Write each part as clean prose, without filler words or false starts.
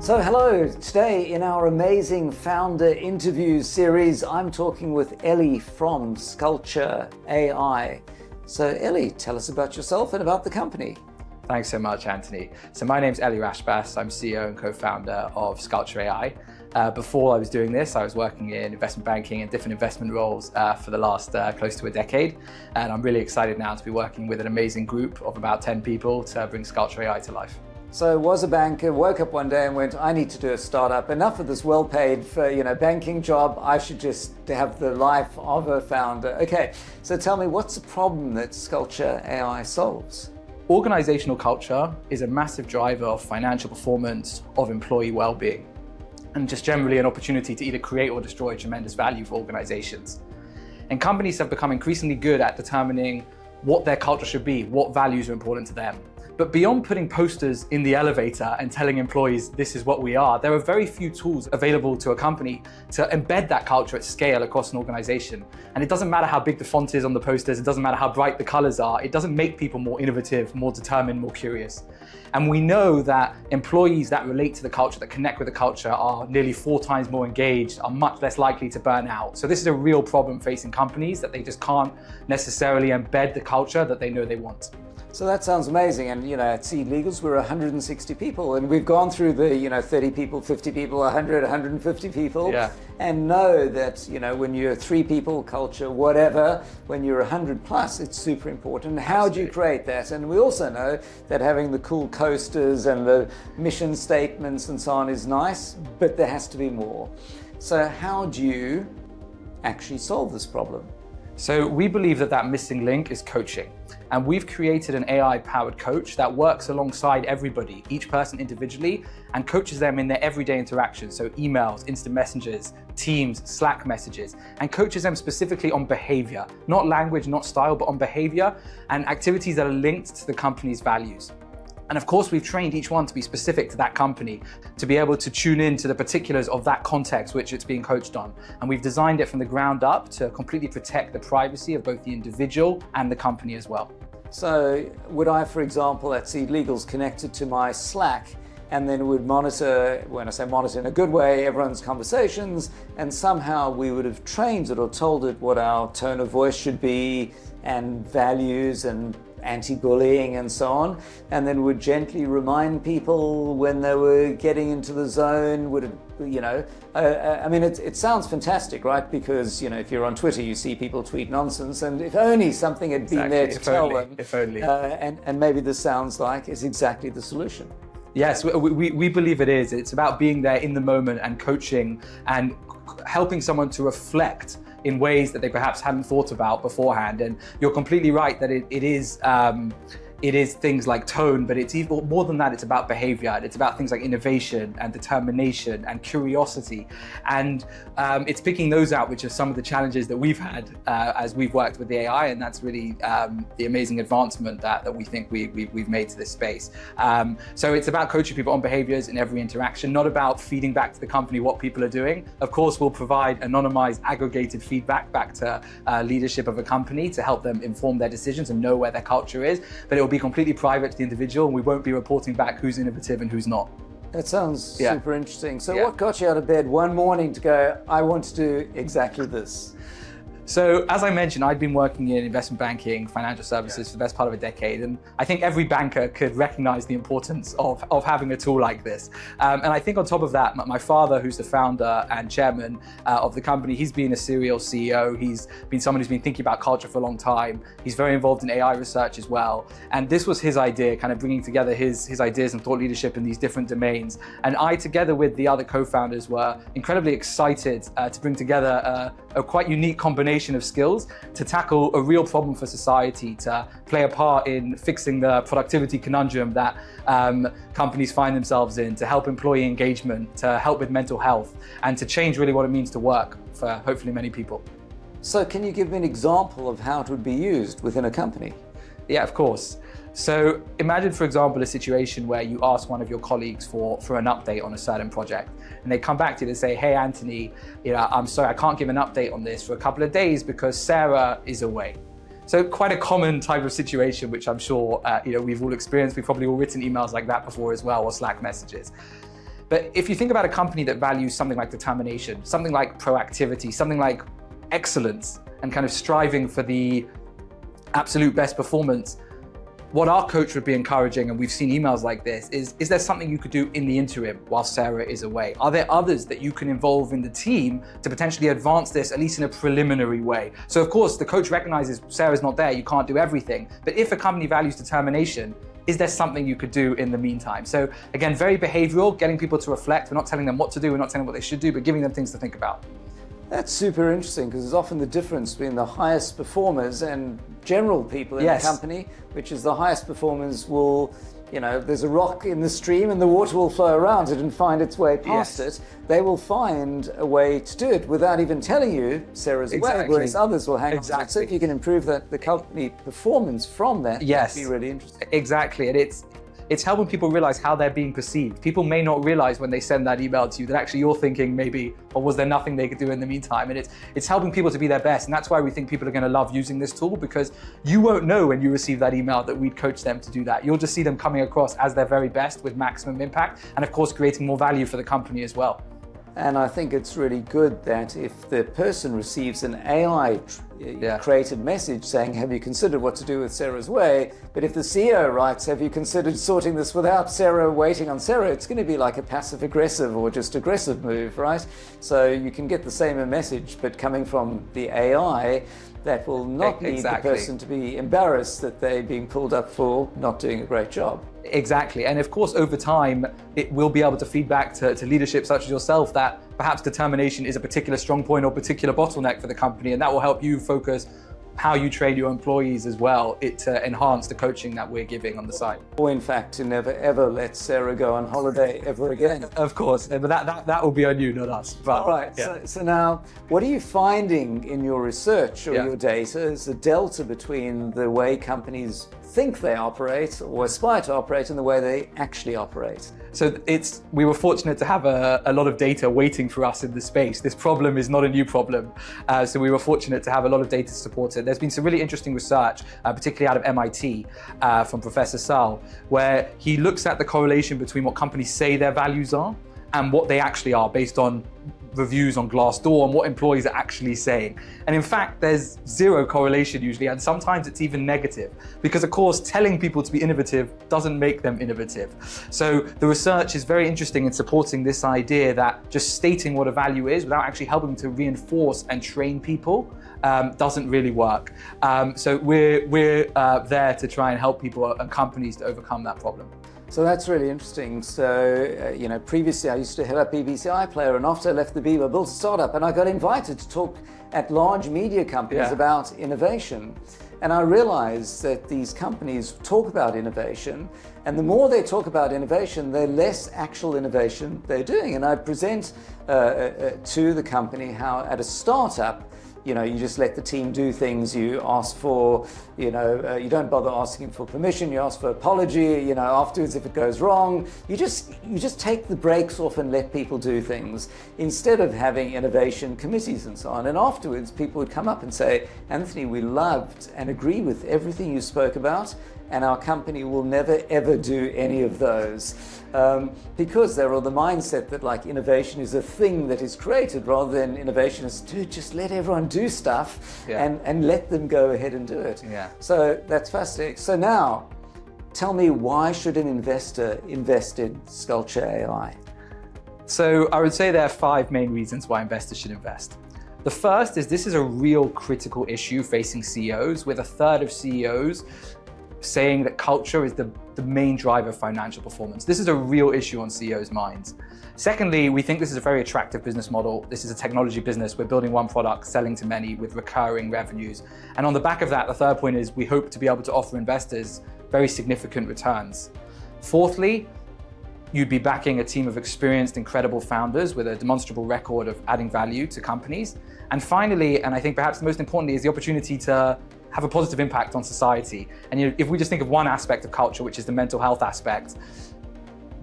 So hello, today in our amazing founder interview series, I'm talking with Elie from ScultureAI. So Elie, tell us about yourself and about the company. Thanks so much, Anthony. So my name's Elie Rashbas. I'm CEO and co-founder of ScultureAI. Before I was doing this, I was working in investment banking and different investment roles for the last close to a decade. And I'm really excited now to be working with an amazing group of about 10 people to bring ScultureAI to life. So was a banker, woke up one day and went, I need to do a startup. Enough of this well-paid banking job. I should just have the life of a founder. Okay, so tell me, what's the problem that ScultureAI solves? Organizational culture is a massive driver of financial performance, of employee well-being, and just generally an opportunity to either create or destroy tremendous value for organizations. And companies have become increasingly good at determining what their culture should be, what values are important to them. But beyond putting posters in the elevator and telling employees this is what we are, there are very few tools available to a company to embed that culture at scale across an organization. And it doesn't matter how big the font is on the posters, it doesn't matter how bright the colors are, it doesn't make people more innovative, more determined, more curious. And we know that employees that relate to the culture, that connect with the culture, are nearly 4 times more engaged, are much less likely to burn out. So this is a real problem facing companies, that they just can't necessarily embed the culture that they know they want. So that sounds amazing. And at SeedLegals, we're 160 people, and we've gone through the 30 people, 50 people, 100, 150 people, and know that when you're 3 people culture, whatever, when you're 100 plus, it's super important. How do you create that? And we also know that having the cool coasters and the mission statements and so on is nice, but there has to be more. So how do you actually solve this problem? So we believe that missing link is coaching. And we've created an AI-powered coach that works alongside everybody, each person individually, and coaches them in their everyday interactions. So emails, instant messages, Teams, Slack messages, and coaches them specifically on behavior, not language, not style, but on behavior and activities that are linked to the company's values. And of course, we've trained each one to be specific to that company, to be able to tune in to the particulars of that context which it's being coached on. And we've designed it from the ground up to completely protect the privacy of both the individual and the company as well. So would I, for example, at SeedLegals connected to my Slack, and then would monitor, when I say monitor in a good way, everyone's conversations, and somehow we would have trained it or told it what our tone of voice should be and values and anti-bullying and so on, and then would gently remind people when they were getting into the zone. Would it, I mean, it sounds fantastic, right? Because if you're on Twitter, you see people tweet nonsense, and if only something had been there to tell them. If only. And maybe this sounds like it's exactly the solution. Yes, we believe it is. It's about being there in the moment and coaching and helping someone to reflect in ways that they perhaps hadn't thought about beforehand. And you're completely right that it is things like tone, but it's even more than that. It's about behavior. It's about things like innovation and determination and curiosity. And it's picking those out, which are some of the challenges that we've had as we've worked with the AI. And that's really the amazing advancement that we think we've made to this space. So it's about coaching people on behaviors in every interaction, not about feeding back to the company what people are doing. Of course, we'll provide anonymized, aggregated feedback back to leadership of a company to help them inform their decisions and know where their culture is. But it will be completely private to the individual, and we won't be reporting back who's innovative and who's not. That sounds super interesting. So what got you out of bed one morning to go, I want to do exactly this? So as I mentioned, I'd been working in investment banking, financial services for the best part of a decade. And I think every banker could recognize the importance of having a tool like this. And I think on top of that, my father, who's the founder and chairman of the company, he's been a serial CEO. He's been someone who's been thinking about culture for a long time. He's very involved in AI research as well. And this was his idea, kind of bringing together his ideas and thought leadership in these different domains. And I, together with the other co-founders, were incredibly excited to bring together a quite unique combination of skills to tackle a real problem for society, to play a part in fixing the productivity conundrum that companies find themselves in, to help employee engagement, to help with mental health, and to change really what it means to work for hopefully many people. So can you give me an example of how it would be used within a company? Yeah, of course. So imagine, for example, a situation where you ask one of your colleagues for an update on a certain project, and they come back to you and say, hey, Anthony, I'm sorry, I can't give an update on this for a couple of days because Sarah is away. So quite a common type of situation, which I'm sure we've all experienced. We've probably all written emails like that before as well, or Slack messages. But if you think about a company that values something like determination, something like proactivity, something like excellence, and kind of striving for the absolute best performance, what our coach would be encouraging, and we've seen emails like this, is there something you could do in the interim while Sarah is away? Are there others that you can involve in the team to potentially advance this, at least in a preliminary way? So of course, the coach recognizes Sarah's not there, you can't do everything. But if a company values determination, is there something you could do in the meantime? So again, very behavioral, getting people to reflect. We're not telling them what to do, we're not telling them what they should do, but giving them things to think about. That's super interesting, because there's often the difference between the highest performers and general people in the company, which is the highest performers will, there's a rock in the stream and the water will flow around it and find its way past it. They will find a way to do it without even telling you Sarah's away, whereas others will hang on to it. So if you can improve the company performance from that, that'd be really interesting. Exactly, and it's helping people realize how they're being perceived. People may not realize when they send that email to you that actually you're thinking maybe, or was there nothing they could do in the meantime? And it's helping people to be their best. And that's why we think people are gonna love using this tool, because you won't know when you receive that email that we'd coach them to do that. You'll just see them coming across as their very best with maximum impact, and of course, creating more value for the company as well. And I think it's really good that if the person receives an AI created message saying, have you considered what to do with Sarah's way? But if the CEO writes, have you considered sorting this without Sarah, waiting on Sarah? It's going to be like a passive aggressive or just aggressive move, right? So you can get the same message, but coming from the AI, that will not need the person to be embarrassed that they're being pulled up for not doing a great job. Exactly, and of course over time it will be able to feed back to leadership such as yourself that perhaps determination is a particular strong point or particular bottleneck for the company, and that will help you focus how you train your employees as well, to enhance the coaching that we're giving on the side. Or in fact, to never ever let Sarah go on holiday ever again. Of course, but that will be on you, not us. But, all right, so now, what are you finding in your research or your data is a delta between the way companies think they operate or aspire to operate and the way they actually operate? So we were fortunate to have a lot of data waiting for us in the space. This problem is not a new problem. So we were fortunate to have a lot of data to support it. There's been some really interesting research, particularly out of MIT, from Professor Saul, where he looks at the correlation between what companies say their values are and what they actually are based on reviews on Glassdoor and what employees are actually saying. And in fact, there's zero correlation usually, and sometimes it's even negative, because of course, telling people to be innovative doesn't make them innovative. So the research is very interesting in supporting this idea that just stating what a value is without actually helping to reinforce and train people doesn't really work. So we're there to try and help people and companies to overcome that problem. So that's really interesting. So, previously I used to head up BBC iPlayer, and after I left the Beeb, I built a startup, and I got invited to talk at large media companies about innovation. And I realized that these companies talk about innovation, and the more they talk about innovation, the less actual innovation they're doing. And I present to the company how at a startup, you just let the team do things. You ask for, you don't bother asking for permission. You ask for apology, afterwards if it goes wrong. You just take the brakes off and let people do things instead of having innovation committees and so on. And afterwards people would come up and say, Anthony, we loved and agree with everything you spoke about, and our company will never ever do any of those. Because they're of the mindset that like innovation is a thing that is created rather than innovation is just let everyone do stuff and let them go ahead and do it. So that's fascinating. So now, tell me, why should an investor invest in ScultureAI? So I would say there are 5 main reasons why investors should invest. The first is this is a real critical issue facing CEOs, with 1/3 of CEOs saying that culture is the main driver of financial performance. This is a real issue on CEOs' minds. Secondly, we think this is a very attractive business model. This is a technology business. We're building one product, selling to many with recurring revenues. And on the back of that, the third point is we hope to be able to offer investors very significant returns. Fourthly, you'd be backing a team of experienced, incredible founders with a demonstrable record of adding value to companies. And finally, and I think perhaps most importantly, is the opportunity to have a positive impact on society. And if we just think of one aspect of culture, which is the mental health aspect,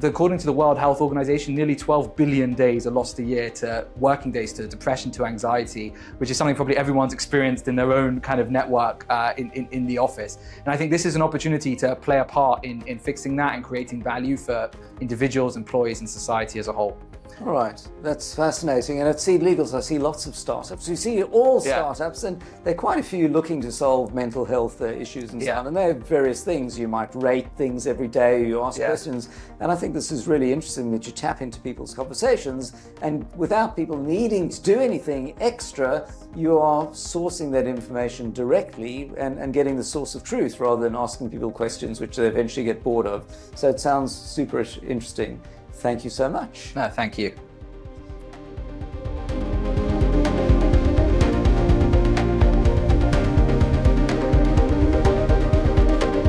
according to the World Health Organization, nearly 12 billion days are lost a year to working days, to depression, to anxiety, which is something probably everyone's experienced in their own kind of network in the office. And I think this is an opportunity to play a part in fixing that and creating value for individuals, employees, and society as a whole. All right, that's fascinating. And at SeedLegals, I see lots of startups. We see all startups, and there are quite a few looking to solve mental health issues and so on. And there are various things. You might rate things every day, you ask questions. And I think this is really interesting that you tap into people's conversations, and without people needing to do anything extra, you are sourcing that information directly and getting the source of truth rather than asking people questions which they eventually get bored of. So it sounds super interesting. Thank you so much. No, thank you.